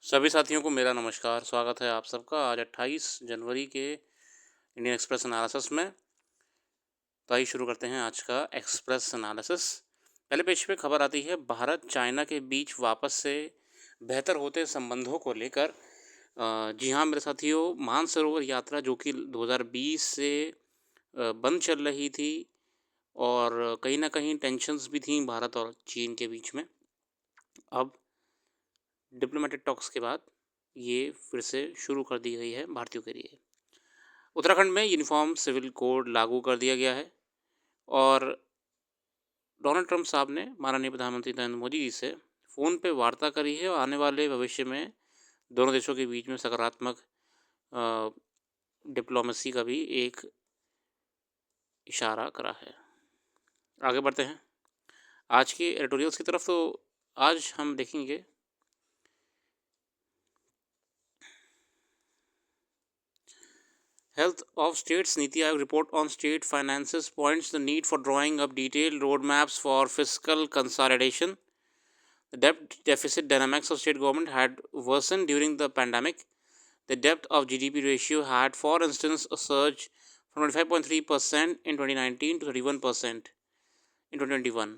सभी साथियों को मेरा नमस्कार। स्वागत है आप सबका आज 28 जनवरी के इंडियन एक्सप्रेस एनालिसिस में। तो आइए शुरू करते हैं आज का एक्सप्रेस एनालिसिस। पहले पेज पे खबर आती है, भारत चाइना के बीच वापस से बेहतर होते संबंधों को लेकर। जी हाँ मेरे साथियों, मानसरोवर यात्रा जो कि 2020 से बंद चल रही थी और कहीं ना कहीं टेंशन्स भी थी भारत और चीन के बीच में। अब डिप्लोमेटिक टॉक्स के बाद ये फिर से शुरू कर दी गई है भारतीयों के लिए। उत्तराखंड में यूनिफॉर्म सिविल कोड लागू कर दिया गया है और डोनाल्ड ट्रंप साहब ने माननीय प्रधानमंत्री नरेंद्र मोदी जी से फ़ोन पे वार्ता करी है और आने वाले भविष्य में दोनों देशों के बीच में सकारात्मक डिप्लोमेसी का भी एक इशारा करा है। आगे बढ़ते हैं आज के एडिटोरियल्स की तरफ। तो आज हम देखेंगे Health of States Niti Aayog report on state finances points the need for drawing up detailed roadmaps for fiscal consolidation. The debt deficit dynamics of state government had worsened during the pandemic. The debt of GDP ratio had, for instance, a surge from 25.3% in 2019 to 31% in 2021.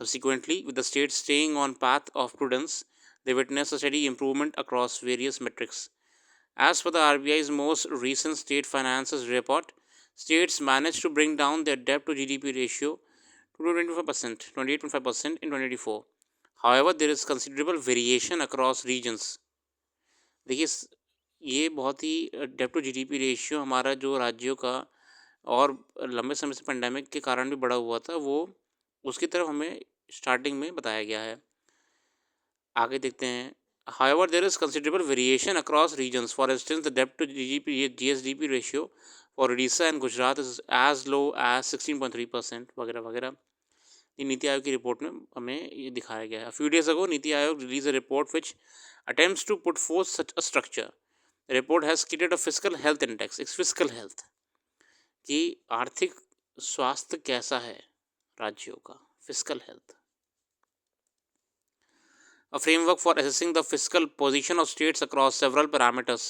Subsequently, with the states staying on path of prudence, they witnessed a steady improvement across various metrics. As per the RBI's most recent state finances report, states managed to bring down their debt to GDP ratio to 28.5% in 2024. However, there is considerable variation across regions. देखिए, ये बहुत ही date to GDP ratio हमारा जो राज्यों का और लंबे समय से पेंडेमिक के कारण भी बढ़ा हुआ था, वो उसकी तरफ हमें स्टार्टिंग में बताया गया है। आगे देखते हैं। However, there is considerable variation across regions. For instance, the debt to GSDP ratio for Odisha and Gujarat is as low as 16.3% वगैरह वगैरह। ये नीति आयोग की रिपोर्ट में हमें ये दिखाया गया है। A few days ago, NITI Aayog released a report which attempts to put forth such a structure. The report has created a fiscal health index. It's fiscal health कि आर्थिक स्वास्थ्य कैसा है राज्यों का, fiscal health. A framework for assessing the fiscal position of states across several parameters.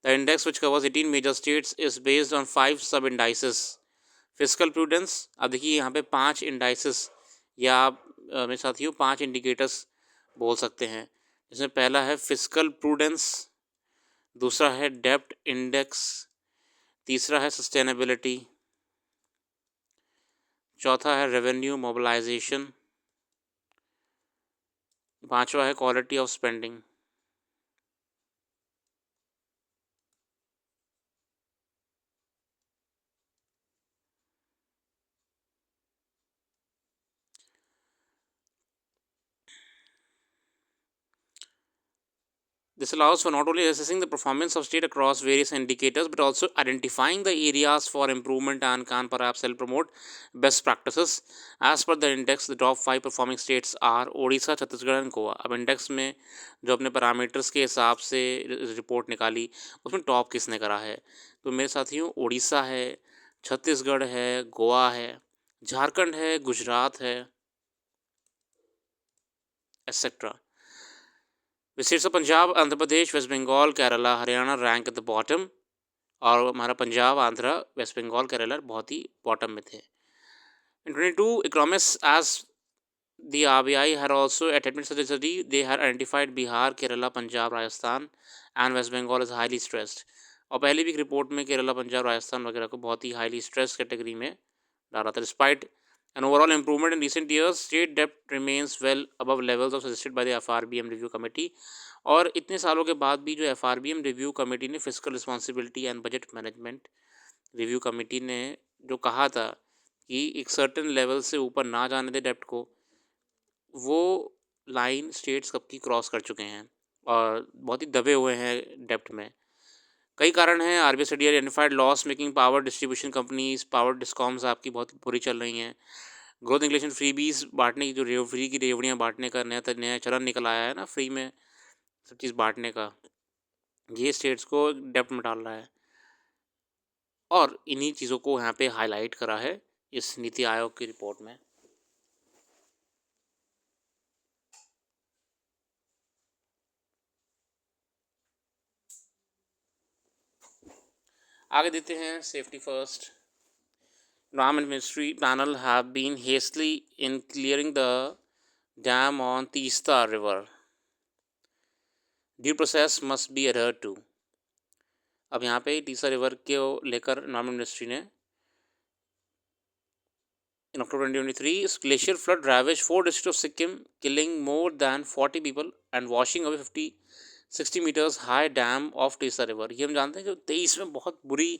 The index, which covers 18 major states, is based on 5 sub-indices. Fiscal prudence, अब देखिए यहाँ पे 5 indices या आप मेरे साथियों 5 indicators बोल सकते हैं, जिसमें पहला है fiscal prudence, दूसरा है debt index, तीसरा है sustainability, चौथा है revenue mobilization, पांचवा है quality of spending. This allows for not only assessing the performance of state across various indicators, but also identifying the areas for improvement and can perhaps help promote best practices. As per the index, the top 5 performing states are Odisha, Chhattisgarh and Goa. अब index में जो अपने parameters के हिसाब से report निकाली, उसमें top किसने करा है? तो मेरे साथियों, ओडिशा है, छत्तीसगढ़ है, गोवा है, झारखंड है, गुजरात है, etcetera. The states of Punjab, Andhra Pradesh, West Bengal, Kerala, Haryana rank at the bottom. और हमारा पंजाब, आंध्र, वेस्ट बंगाल, केरला बहुत ही बॉटम में थे. In 22 economists, as the RBI had also attempted such a study, they had identified Bihar, Kerala, Punjab, Rajasthan and West Bengal as highly stressed. और पहले भी एक report में केरला, पंजाब, राजस्थान वगैरह को बहुत ही हाईली स्ट्रेस कैटेगरी में डाला था. Despite an overall improvement in recent years, state debt remains well above levels of suggested by the FRBM review committee. और इतने सालों के बाद भी जो FRBM रिव्यू कमेटी ने physical responsibility and budget management review committee ने जो कहा था कि एक सर्टेन लेवल से ऊपर ना जाने दे डेप्ट को, वो लाइन स्टेट्स कब की क्रॉस कर चुके हैं और बहुत ही दबे हुए हैं डेप्ट में. कई कारण हैं. RBI study identified loss making power distribution companies, power discoms आपकी बहुत बुरी चल रही हैं. ग्रोथ इंक्लेशन फ्रीबीज बांटने की, जो फ्री की रेवड़ियाँ बांटने का नया चलन निकल आया है ना, फ्री में सब चीज़ बांटने का, ये स्टेट्स को डेप्ट में डाल रहा है. और इन्हीं चीज़ों को यहाँ पे हाईलाइट करा है इस नीति आयोग की रिपोर्ट में. आगे देते हैं safety first. Environment Ministry panel have been hastily in clearing the dam on Teesta River. Due process must be adhered to. अब यहाँ पे तीस्ता रिवर को लेकर एनवायरमेंट मिनिस्ट्री ने in October 2023, glacier flood ravaged 4 districts of Sikkim, killing more than 40 people and washing away 60 meters high dam of Teesta River. ये हम जानते हैं जो 23 में बहुत बुरी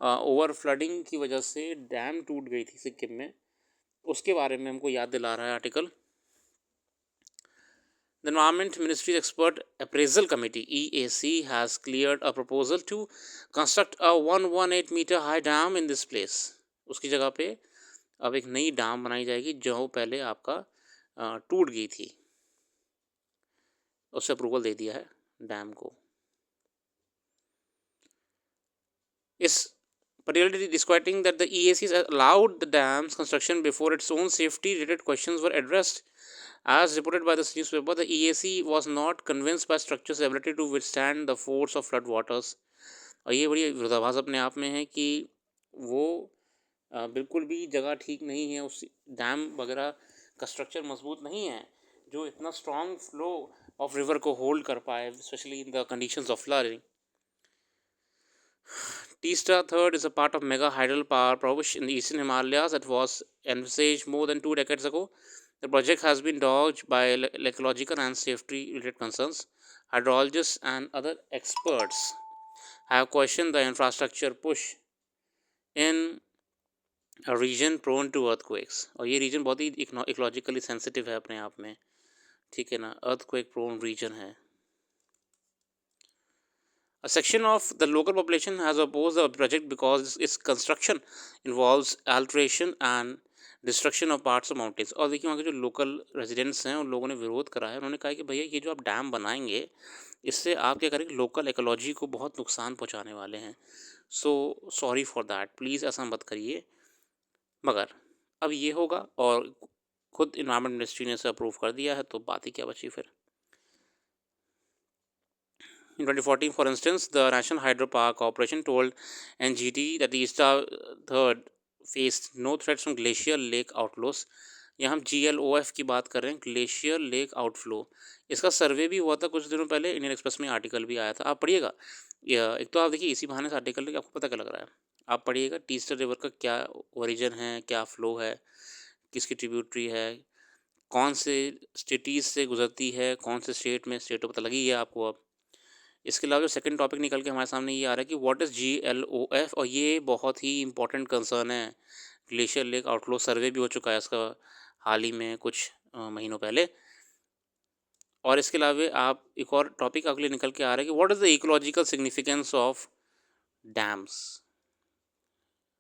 ओवर फ्लडिंग की वजह से डैम टूट गई थी सिक्किम में, उसके बारे में हमको याद दिला रहा है article. The Environment Ministry's Expert Appraisal Committee (EAC) has cleared a proposal to construct a 118 meter high dam in this place. उसकी जगह पे अब एक नई डैम बनाई जाएगी जो पहले आपका टूट गई थी, उससे अप्रूवल दे दिया है डैम को. इस particularly disquieting that the EAC has allowed the dam's construction before its own safety related questions were addressed. As reported by the newspaper, the EAC was not convinced by structure's ability to withstand the force of flood waters. और ये बड़ी विरोधाभास अपने आप में है कि वो बिल्कुल भी जगह ठीक नहीं है, उस डैम वगैरह का स्ट्रक्चर मजबूत नहीं है जो इतना स्ट्रॉन्ग फ्लो ऑफ रिवर को होल्ड कर पाए, specially in the conditions of flooding. Teesta Third is a part of mega hydel power project in the eastern Himalayas that was envisaged more than 2 decades ago. The project has been dogged by ecological and safety-related concerns. Hydrologists and other experts have questioned the infrastructure push in a region prone to earthquakes. और ये region बहुत ही ecologically sensitive है अपने आप में, ठीक है ना, earthquake prone region है. A section of the local population has opposed the project because its construction involves alteration and destruction of parts of mountains. और देखिए वहाँ के जो लोकल रेजिडेंट्स हैं उन लोगों ने विरोध करा है. उन्होंने कहा कि भैया ये जो आप डैम बनाएंगे इससे आप क्या करेंगे, लोकल इकोलॉजी को बहुत नुकसान पहुँचाने वाले हैं. So sorry for that, please ऐसा मत करिए. मगर अब ये होगा और खुद इन्वायरमेंट मिनिस्ट्री ने इसे अप्रूव कर दिया है, तो बात ही क्या बची फिर. In 2014, for instance, the National Hydropower Corporation told NGT that the Teesta Third faced no threats from glacier lake outflows. यहाँ हम GLOF की बात कर रहे हैं, ग्लेशियर लेक आउटफ्लो. इसका सर्वे भी हुआ था कुछ दिनों पहले, इंडियन एक्सप्रेस में आर्टिकल भी आया था, आप पढ़िएगा. एक तो आप देखिए इसी बहाने से आर्टिकल लेके आपको पता क्या लग रहा है, आप पढ़िएगा टीस्टा रिवर का क्या ओरिजिन है, क्या फ़्लो है, किसकी ट्रिब्यूटरी है, कौन से स्टेटीज़ से गुजरती है, कौन से स्टेट में, स्टेट तो पता लगी है आपको. अब इसके अलावा जो सेकंड टॉपिक निकल के हमारे सामने ये आ रहा है कि व्हाट इज़ GLOF, और ये बहुत ही इंपॉर्टेंट कंसर्न है. ग्लेशियर लेक आउटफ्लो सर्वे भी हो चुका है इसका हाल ही में कुछ महीनों पहले. और इसके अलावा आप एक और टॉपिक अगले निकल के आ रहा है कि what is the ecological significance of dams.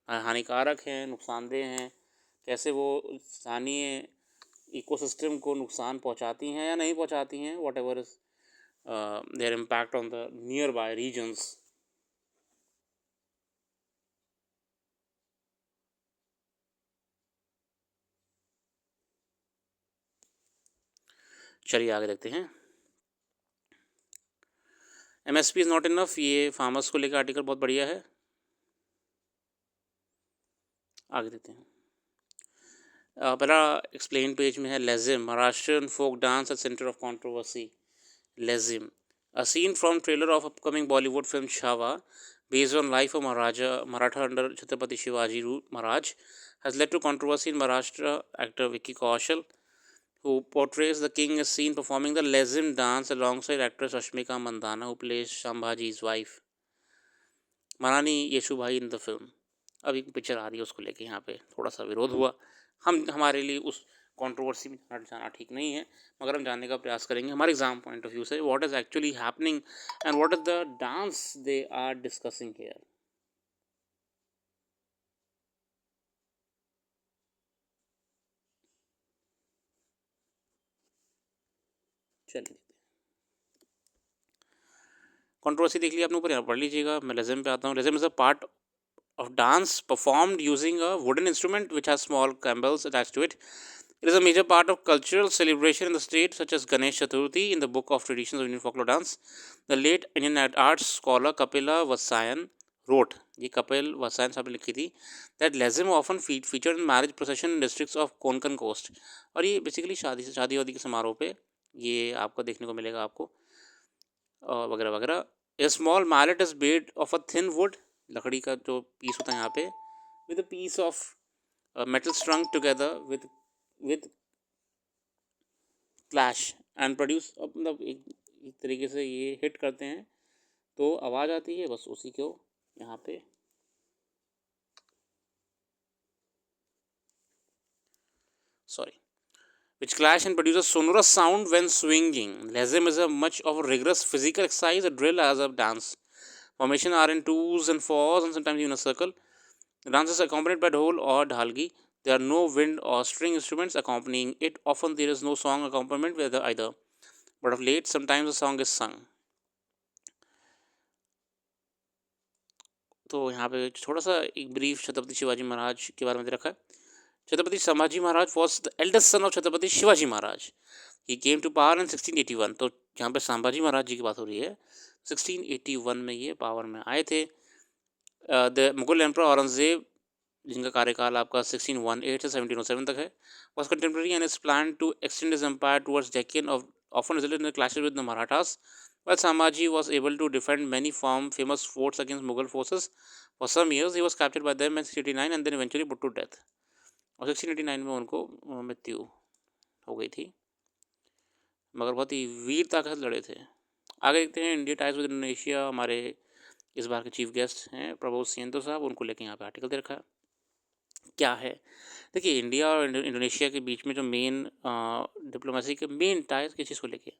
हानिकारक हैं, नुकसानदेह हैं, कैसे वो स्थानीय इकोसिस्टम को नुकसान पहुंचाती हैं या नहीं पहुंचाती हैं, what ever is their impact on the nearby regions. चलिए आगे देखते हैं. MSP इज़ नॉट इनफ, ये फार्मर्स को लेकर आर्टिकल बहुत बढ़िया है. आगे देखते हैं. पहला एक्सप्लेन पेज में है Lezim, Maharashtrian folk dance at centre of controversy. Lezim, a scene from trailer of upcoming Bollywood film Chhawa, based on life of Maratha under Chhatrapati Shivaji Maharaj, has led to controversy in Maharashtra. Actor Vicky Kaushal, who portrays the king, is seen performing the Lezim dance alongside actress Ashmika Mandana, who plays Shambhaji's wife, Marani Yeshubhai in the film. अब एक picture आ रही है, उसको लेके यहाँ पे थोड़ा सा विरोध हुआ. हमारे लिए उस कंट्रोवर्सी में जाना ठीक नहीं है, मगर हम जानने का प्रयास करेंगे हमारे एग्जाम पॉइंट ऑफ व्यू से what is actually happening and what is the dance they are discussing here. चलिए कंट्रोवर्सी देख लिया आपने, ऊपर यहाँ पढ़ लीजिएगा. मैं लेज़िम पे आता हूँ. Lezim is a part of dance performed using a wooden instrument which has small cymbals attached to it. It is a major part of cultural celebration in the state, such as Ganesh Chaturthi in the Book of Traditions of Indian Folklore Dance. The late Indian arts scholar Kapila Vasayan wrote, ये कपिल वसायन साहब ने लिखी थी, that lezim often featured in marriage procession in districts of Konkan coast. और ये basically शादी वादी के समारोह पे ये आपको देखने को मिलेगा आपको वगैरह वगैरह. A small mallet is made of a thin wood, लकड़ी का जो पीस होता है यहाँ पे, with a piece of metal strung together with clash and produce, मतलब एक तरीके से ये हिट करते हैं तो आवाज़ आती है, बस उसी को यहाँ पे sorry, which clash and produce a sonorous sound when swinging. Lazim is a much of a rigorous physical exercise, a drill as a dance. Formation are in twos and fours and sometimes even a circle. The dance is accompanied by dhol or dhalgi. There are no wind or string instruments accompanying it. Often there is no song accompaniment with either. But of late, sometimes a song is sung. तो यहाँ पे थोड़ा सा एक brief Chhatrapati Shivaji महाराज के बारे में रखा है. Chhatrapati Sambhaji Maharaj was the eldest son of Chhatrapati Shivaji Maharaj. He came to power in 1681. तो यहाँ पे संभाजी महाराज जी की बात हो रही है. 1681 में ये पावर में आए थे. द मुगल एम्पर औरंगजेब, जिनका कार्यकाल आपका 1618 से 1707 तक है, was contemporary and is plan to extend his empire towards Deccan of often resulted in clashes with the Marathas, while Sambhaji was able to defend many famous forts against Mughal forces. For some years, he was captured by them in 1689 and then eventually put to death. और 1689 में उनको मृत्यु हो गई थी, मगर बहुत ही वीरता के साथ लड़े थे. आगे देखते हैं इंडिया टाइज विद इंडोनेशिया. हमारे इस बार के चीफ गेस्ट हैं प्रबोध सियंतो साहब, उनको लेके यहाँ पे आर्टिकल दे रखा है. क्या है, देखिए इंडिया और इंडोनेशिया के बीच में जो मेन डिप्लोमेसी के मेन टाइज किस चीज़ को लेके,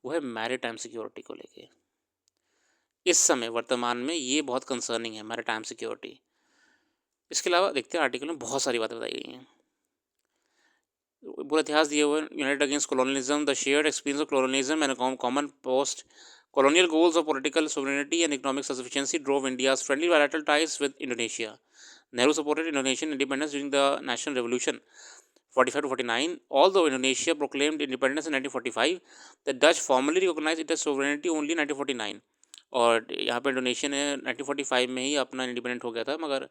वो है मैरीटाइम सिक्योरिटी को लेके. इस समय वर्तमान में ये बहुत कंसर्निंग है, मैरीटाइम सिक्योरिटी. इसके अलावा देखते हैं आर्टिकल में बहुत सारी बातें बताई गई हैं. पूरा इतिहास दिए हुए. United against colonialism, the shared experience of colonialism and common post colonial goals of political sovereignty and economic self-sufficiency drove India's friendly bilateral ties with Indonesia. Nehru supported Indonesian independence during the National Revolution 45 to 49. Although Indonesia proclaimed independence in 1945, the Dutch formally recognized it as sovereignty only in 1949. और यहाँ पे Indonesia ने 1945 में ही अपना independent हो गया था, मगर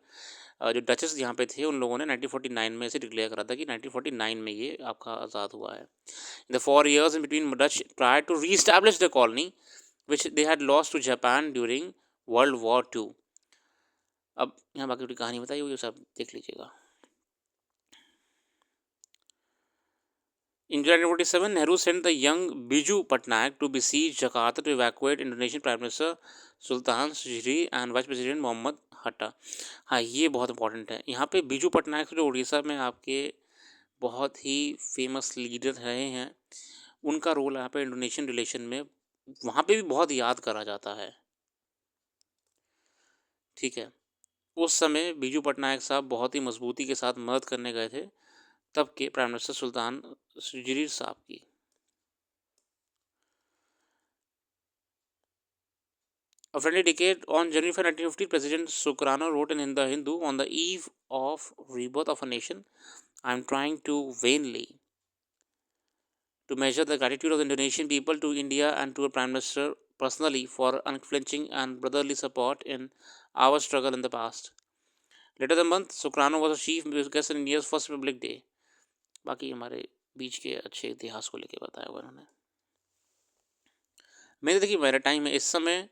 जो डचेस यहाँ पे थे उन लोगों ने 1949 में से डिक्लेयर करा था कि 1949 में ये आपका आज़ाद हुआ है. In the 4 years in between, Dutch tried to re-establish the colony which they had lost to Japan during World War II. अब यहाँ बाकी कहानी बताई हुई, सब देख लीजिएगा. In July 1947, Nehru sent the young Biju Patnaik to besiege Jakarta to evacuate Indonesian Prime Minister Sultan Syahrini and Vice President Mohammad Hatta. हाँ, ये बहुत इंपॉर्टेंट है. यहाँ पे बीजू पटनायक जो उड़ीसा में आपके बहुत ही फेमस लीडर रहे हैं, उनका रोल यहाँ पे इंडोनेशियन रिलेशन में वहाँ पे भी बहुत याद करा जाता है. ठीक है, उस समय बीजू पटनायक साहब बहुत ही मजबूती के साथ मदद करने गए थे तब के प्राइम मिनिस्टर सुल्तान syahrini साहब की. A friendly decade. On January 5, 1950, President Sukarno wrote in The Hindu, on the eve of rebirth of a nation, I am trying to vainly to measure the gratitude of the Indonesian people to India and to a Prime Minister personally for unflinching and brotherly support in our struggle in the past. Later the month, Sukarno was a chief guest in India's first Republic Day. बाकी हमारे बीच के अच्छे इतिहास को लेके बताया हुआ उन्होंने. मेरे देखिए मेरा टाइम है, इस समय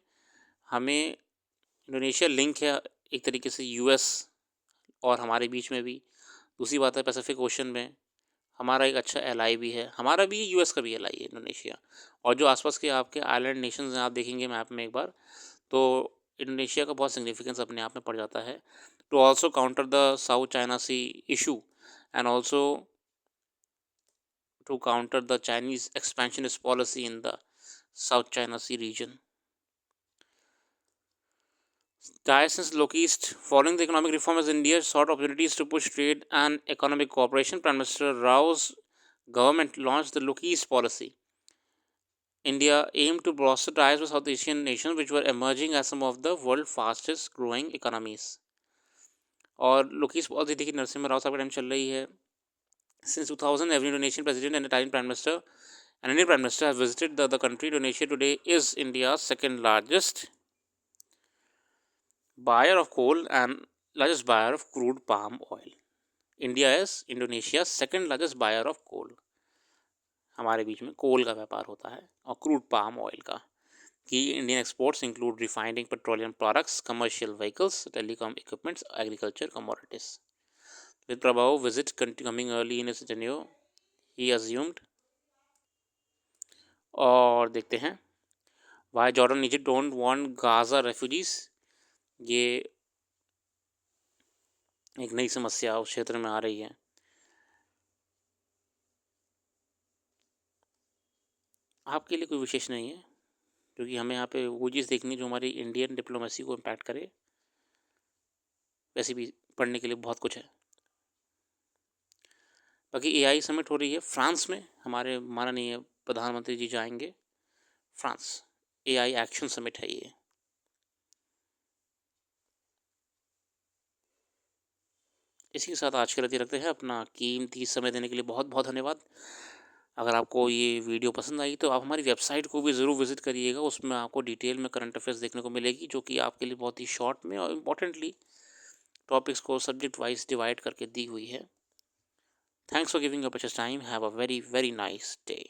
हमें इंडोनेशिया लिंक है एक तरीके से यूएस और हमारे बीच में भी. दूसरी बात है पैसिफिक ओशन में हमारा एक अच्छा एलाई भी है, हमारा भी यूएस का भी एलाई है इंडोनेशिया. और जो आसपास के आपके आइलैंड नेशंस हैं, आप देखेंगे मैप में एक बार, तो इंडोनेशिया का बहुत सिग्निफिकेंस अपने आप में पड़ जाता है. To also counter the South China Sea issue and also to counter the Chinese expansionist policy in the South China Sea region. Ties since Low-East. Following the economic reforms, India sought opportunities to push trade and economic cooperation. Prime Minister Rao's government launched the Low-East policy. India aimed to foster ties with South Asian nations which were emerging as some of the world's fastest growing economies. और Low-East policy देखिए नरसिम्हा राव साहब का time चल रही है. Since 2000, every Indonesian president and Italian prime minister and Indian prime minister have visited the country. Indonesia today is India's second largest buyer of coal and largest buyer of crude palm oil. India is Indonesia's second largest buyer of coal. हमारे बीच में कोल का व्यापार होता है और crude palm oil का. Key Indian exports include refining petroleum products, commercial vehicles, telecom equipments, agriculture commodities. With Prabhu visit coming early in his tenure, he assumed. और देखते हैं Why Jordan Egypt don't want Gaza refugees. ये एक नई समस्या उस क्षेत्र में आ रही है. आपके लिए कोई विशेष नहीं है, क्योंकि हमें यहाँ पे वो चीज़ देखनी जो हमारी इंडियन डिप्लोमेसी को इम्पैक्ट करे. वैसे भी पढ़ने के लिए बहुत कुछ है. बाकी AI समिट हो रही है फ्रांस में. हमारे माननीय प्रधानमंत्री जी जाएंगे फ्रांस. AI एक्शन समिट है ये. इसी के साथ आज के लिए रखते हैं. अपना कीमती समय देने के लिए बहुत बहुत धन्यवाद. अगर आपको ये वीडियो पसंद आई तो आप हमारी वेबसाइट को भी ज़रूर विज़िट करिएगा. उसमें आपको डिटेल में करंट अफेयर्स देखने को मिलेगी, जो कि आपके लिए बहुत ही शॉर्ट में और इम्पॉर्टेंटली टॉपिक्स को सब्जेक्ट वाइज डिवाइड करके दी हुई है. Thanks for giving a precious time. Have a very very nice day.